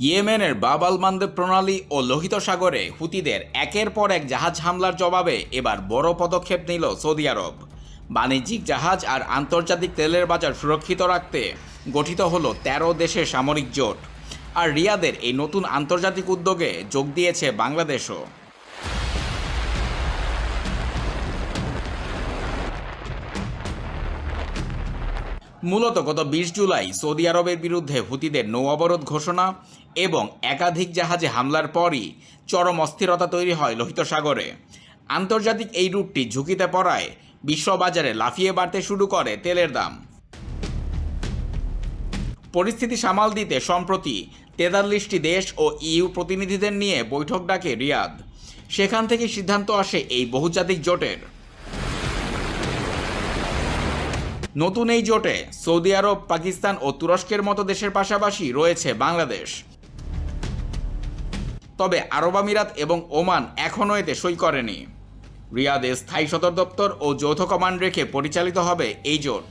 ইয়েমেনের বাব আল মানদেব প্রণালী ও লোহিত সাগরে হুতিদের একের পর এক জাহাজ হামলার জবাবে এবার বড় পদক্ষেপ নিল সৌদি আরব। বাণিজ্যিক জাহাজ আর আন্তর্জাতিক তেলের বাজার সুরক্ষিত রাখতে গঠিত হলো ১৩ দেশের সামরিক জোট। আর রিয়াদের এই নতুন আন্তর্জাতিক উদ্যোগে যোগ দিয়েছে বাংলাদেশও। মূলত গত ২০ জুলাই সৌদি আরবের বিরুদ্ধে হুতিদের নৌ অবরোধ ঘোষণা এবং একাধিক জাহাজে হামলার পরই চরম অস্থিরতা তৈরি হয় লোহিত সাগরে। আন্তর্জাতিক এই রুটটি ঝুঁকিতে পড়ায় বিশ্ববাজারে লাফিয়ে বাড়তে শুরু করে তেলের দাম। পরিস্থিতি সামাল দিতে সম্প্রতি ৪৩টি দেশ ও ইইউ প্রতিনিধিদের নিয়ে বৈঠক ডাকে রিয়াদ। সেখান থেকে সিদ্ধান্ত আসে এই বহুজাতিক জোটের। নতুন এই জোটে সৌদি আরব, পাকিস্তান ও তুরস্কের মতো দেশের পাশাপাশি রয়েছে বাংলাদেশ। তবে আরব আমিরাত এবং ওমান এখনও এতে সই করেনি। রিয়াদে স্থায়ী সদর দপ্তর ও যৌথ কমান্ড রেখে পরিচালিত হবে এই জোট।